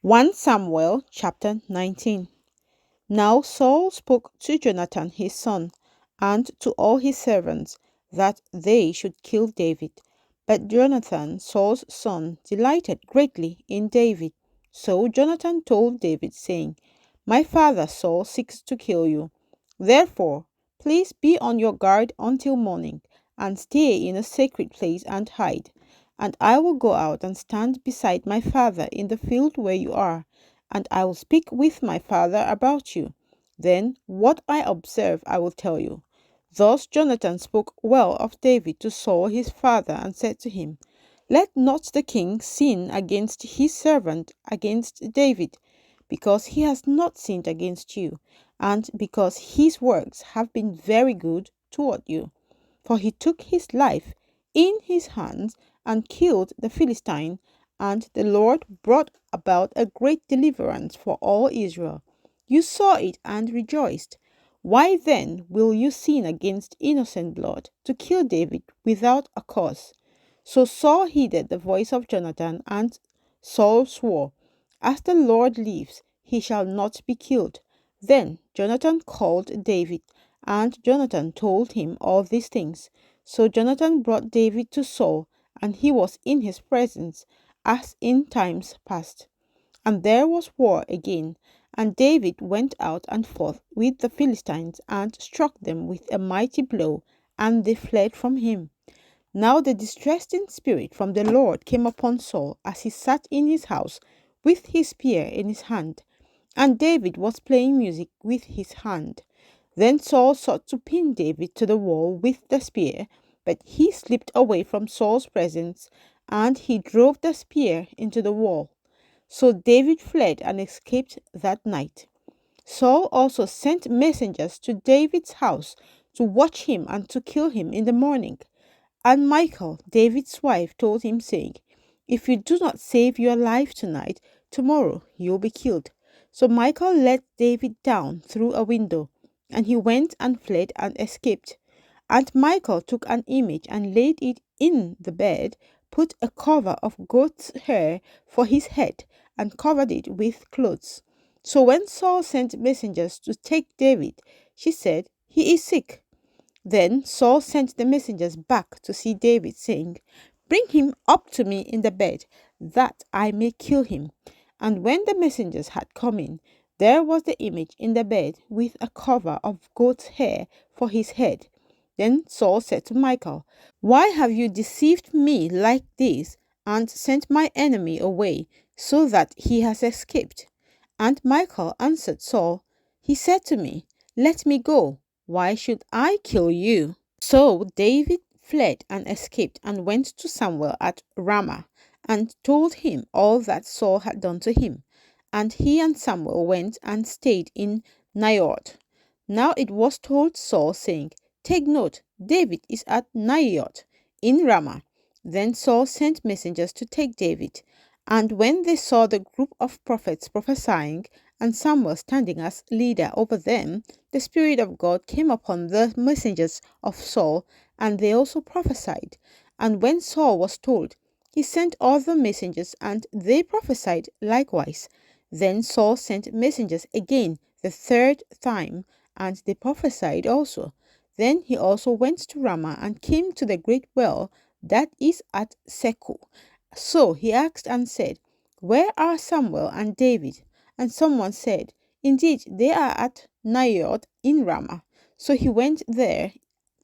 1 Samuel chapter 19. Now Saul spoke to Jonathan his son, and to all his servants, that they should kill David. But Jonathan, Saul's son, delighted greatly in David. So Jonathan told David, saying, My father Saul seeks to kill you. Therefore, please be on your guard until morning, and stay in a sacred place and hide. And I will go out and stand beside my father in the field where you are, and I will speak with my father about you. Then what I observe I will tell you. Thus Jonathan spoke well of David to Saul his father, and said to him, Let not the king sin against his servant, against David, because he has not sinned against you, and because his works have been very good toward you. For he took his life in his hands and killed the Philistine, and the Lord brought about a great deliverance for all Israel. You saw it and rejoiced. Why then will you sin against innocent blood to kill David without a cause? So Saul heeded the voice of Jonathan, and Saul swore, As the Lord lives, he shall not be killed. Then Jonathan called David, and Jonathan told him all these things. So Jonathan brought David to Saul, and he was in his presence, as in times past. And there was war again, and David went out and fought with the Philistines, and struck them with a mighty blow, and they fled from him. Now the distressing spirit from the Lord came upon Saul as he sat in his house with his spear in his hand, and David was playing music with his hand. Then Saul sought to pin David to the wall with the spear, but he slipped away from Saul's presence, and he drove the spear into the wall. So David fled and escaped that night. Saul also sent messengers to David's house to watch him and to kill him in the morning. And Michal, David's wife, told him, saying, If you do not save your life tonight, tomorrow you'll be killed. So Michal let David down through a window, and he went and fled and escaped. And Michal took an image and laid it in the bed, put a cover of goat's hair for his head, and covered it with clothes. So when Saul sent messengers to take David, she said, He is sick. Then Saul sent the messengers back to see David, saying, Bring him up to me in the bed, that I may kill him. And when the messengers had come in, there was the image in the bed, with a cover of goat's hair for his head. Then Saul said to Michal, Why have you deceived me like this, and sent my enemy away, so that he has escaped? And Michal answered Saul, He said to me, Let me go. Why should I kill you? So David fled and escaped, and went to Samuel at Ramah, and told him all that Saul had done to him. And he and Samuel went and stayed in Naioth. Now it was told Saul, saying, Take note, David is at Naioth in Ramah. Then Saul sent messengers to take David. And when they saw the group of prophets prophesying, and Samuel standing as leader over them, the Spirit of God came upon the messengers of Saul, and they also prophesied. And when Saul was told, he sent other messengers, and they prophesied likewise. Then Saul sent messengers again the third time, and they prophesied also. Then he also went to Ramah, and came to the great well that is at Seku. So he asked and said, Where are Samuel and David? And someone said, Indeed, they are at Naioth in Ramah. So he went there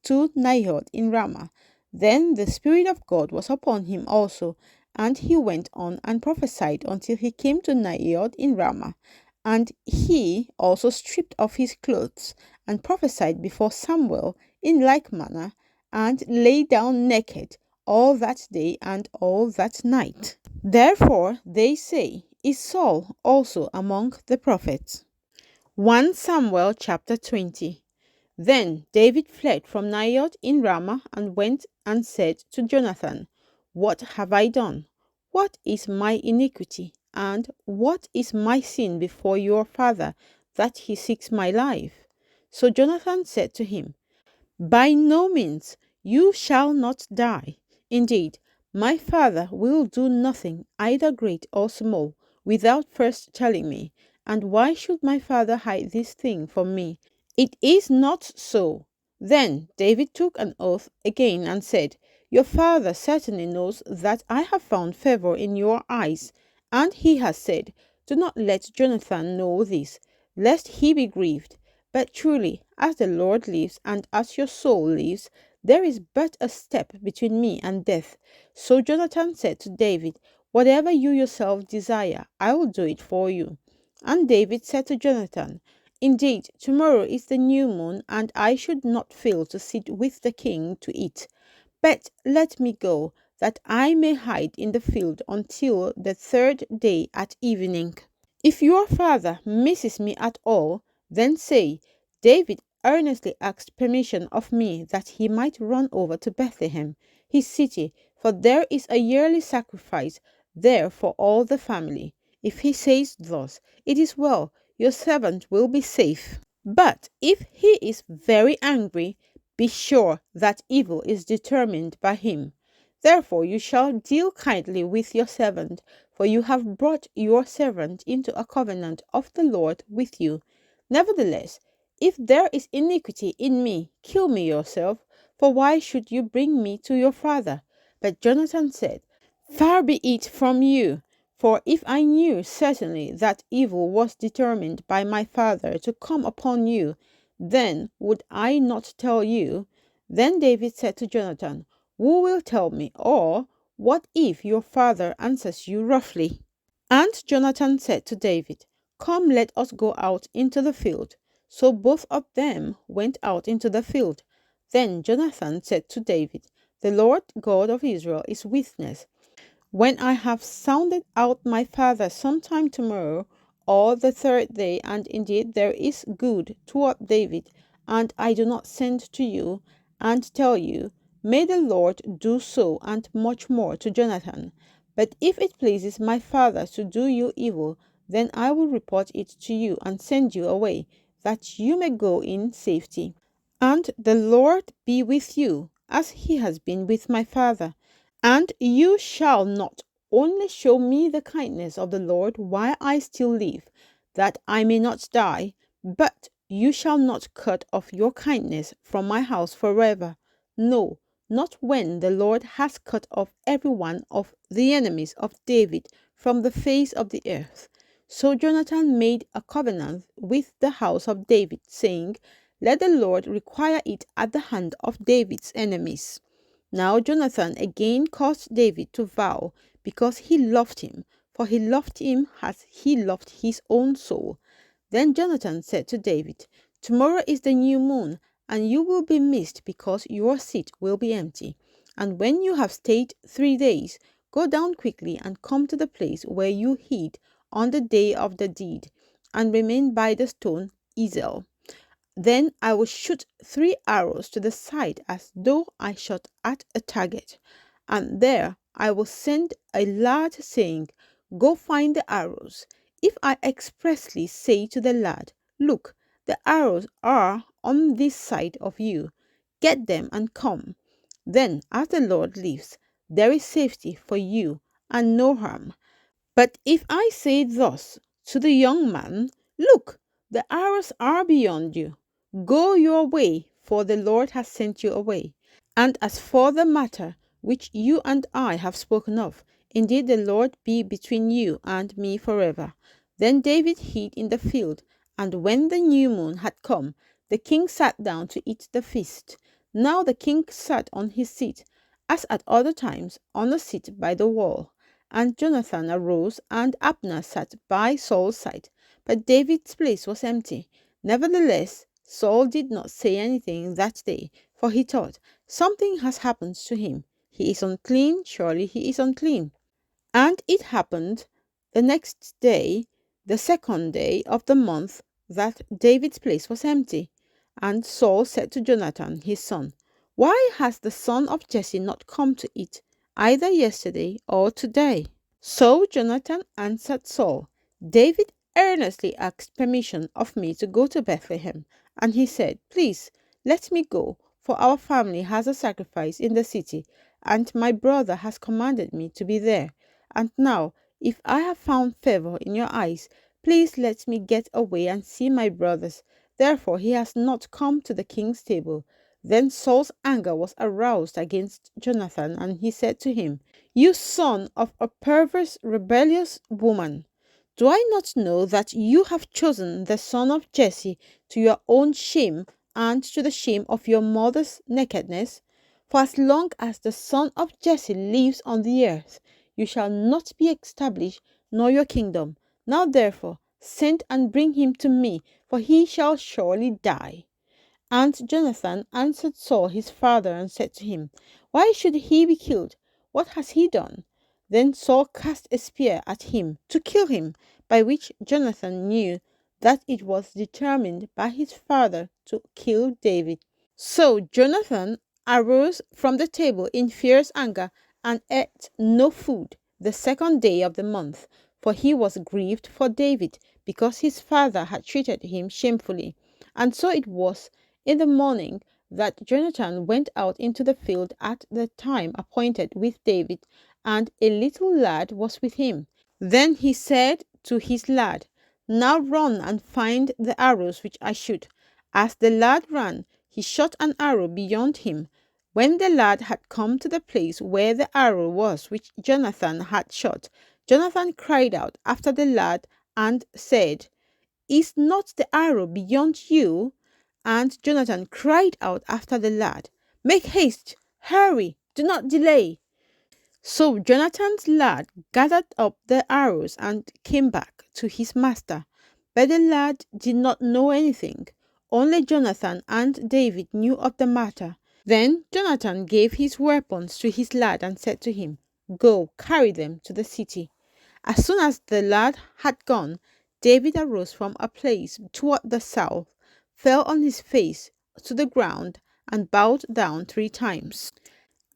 to Naioth in Ramah. Then the Spirit of God was upon him also, and he went on and prophesied until he came to Naioth in Ramah. And he also stripped off his clothes, and prophesied before Samuel in like manner, and lay down naked all that day and all that night. Therefore they say, Is Saul also among the prophets? 1 Samuel chapter 20. Then David fled from Naioth in Ramah, and went and said to Jonathan, What have I done? What is my iniquity? And what is my sin before your father, that he seeks my life? So Jonathan said to him, By no means, you shall not die. Indeed, my father will do nothing, either great or small, without first telling me? And why should my father hide this thing from me? It is not so." Then David took an oath again and said, "Your father certainly knows that I have found favor in your eyes, and he has said, 'Do not let Jonathan know this, lest he be grieved.' But truly, as the Lord lives and as your soul lives, there is but a step between me and death." So Jonathan said to David, "Whatever you yourself desire, I will do it for you." And David said to Jonathan, "Indeed, tomorrow is the new moon, and I should not fail to sit with the king to eat. But let me go, that I may hide in the field until the third day at evening. If your father misses me at all, then say, 'David earnestly asked permission of me that he might run over to Bethlehem, his city, for there is a yearly sacrifice there for all the family.' If he says thus, it is well, your servant will be safe. But if he is very angry, be sure that evil is determined by him. Therefore you shall deal kindly with your servant, for you have brought your servant into a covenant of the Lord with you. Nevertheless, if there is iniquity in me, kill me yourself, for why should you bring me to your father?" But Jonathan said, "Far be it from you, for if I knew certainly that evil was determined by my father to come upon you, then would I not tell you?" Then David said to Jonathan, "Who will tell me? Or what if your father answers you roughly?" And Jonathan said to David, "Come, let us go out into the field." So both of them went out into the field. Then Jonathan said to David, "The Lord God of Israel is witness. When I have sounded out my father sometime tomorrow or the third day, and indeed there is good toward David, and I do not send to you and tell you, may the Lord do so and much more to Jonathan. But if it pleases my father to do you evil, then I will report it to you and send you away, that you may go in safety. And the Lord be with you, as he has been with my father. And you shall not only show me the kindness of the Lord while I still live, that I may not die, but you shall not cut off your kindness from my house forever. No, not when the Lord has cut off every one of the enemies of David from the face of the earth." So Jonathan made a covenant with the house of David, saying, "Let the Lord require it at the hand of David's enemies." Now Jonathan again caused David to vow, because he loved him, for he loved him as he loved his own soul. Then Jonathan said to David, "Tomorrow is the new moon, and you will be missed because your seat will be empty. And when you have stayed 3 days, go down quickly and come to the place where you hid on the day of the deed, and remain by the stone Ezel. Then I will shoot 3 arrows to the side as though I shot at a target. And there I will send a lad saying, 'Go find the arrows.' If I expressly say to the lad, 'Look, the arrows are on this side of you, get them and come,' then, as the Lord lives, there is safety for you and no harm. But if I say thus to the young man, 'Look, the arrows are beyond you, go your way, for the Lord has sent you away.' And as for the matter which you and I have spoken of, indeed the Lord be between you and me forever." Then David hid in the field, and when the new moon had come, the king sat down to eat the feast. Now the king sat on his seat, as at other times, on a seat by the wall. And Jonathan arose, and Abner sat by Saul's side, but David's place was empty. Nevertheless, Saul did not say anything that day, for he thought, "Something has happened to him. He is unclean, surely he is unclean." And it happened the next day, the second day of the month, that David's place was empty. And Saul said to Jonathan his son, "Why has the son of Jesse not come to eat, either yesterday or today?" So Jonathan answered Saul, "David earnestly asked permission of me to go to Bethlehem, and he said, 'Please, let me go, for our family has a sacrifice in the city, and my brother has commanded me to be there. And now, If I have found favor in your eyes, please let me get away and see my brothers. Therefore he has not come to the king's table." Then Saul's anger was aroused against Jonathan, and he said to him, "You son of a perverse, rebellious woman, do I not know that you have chosen the son of Jesse to your own shame and to the shame of your mother's nakedness? For as long as the son of Jesse lives on the earth, you shall not be established, nor your kingdom. Now therefore send and bring him to me, for he shall surely die." And Jonathan answered Saul his father and said to him, "Why should he be killed? What has he done?" Then Saul cast a spear at him to kill him, by which Jonathan knew that it was determined by his father to kill David. So Jonathan arose from the table in fierce anger and ate no food the second day of the month, for he was grieved for David, because his father had treated him shamefully. And so it was in the morning that Jonathan went out into the field at the time appointed with David, and a little lad was with him. Then he said to his lad, "Now run and find the arrows which I shoot." As the lad ran, he shot an arrow beyond him. When the lad had come to the place where the arrow was which Jonathan had shot, Jonathan cried out after the lad and said, "Is not the arrow beyond you?" And Jonathan cried out after the lad, "Make haste, hurry, do not delay." So Jonathan's lad gathered up the arrows and came back to his master. But the lad did not know anything. Only Jonathan and David knew of the matter. Then Jonathan gave his weapons to his lad and said to him, "Go, carry them to the city." As soon as the lad had gone, David arose from a place toward the south, fell on his face to the ground, and bowed down 3 times.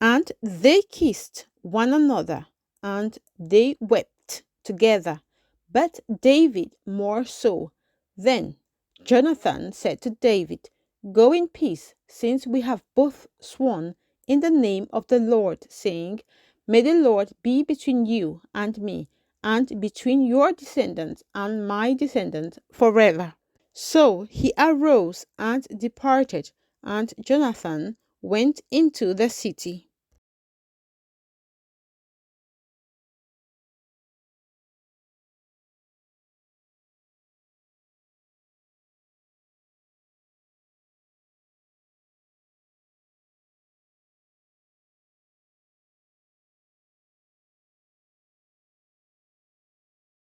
And they kissed one another, and they wept together, but David more so. Then Jonathan said to David, "Go in peace, since we have both sworn in the name of the Lord, saying, 'May the Lord be between you and me, and between your descendants and my descendants forever.'" So he arose and departed, and Jonathan went into the city.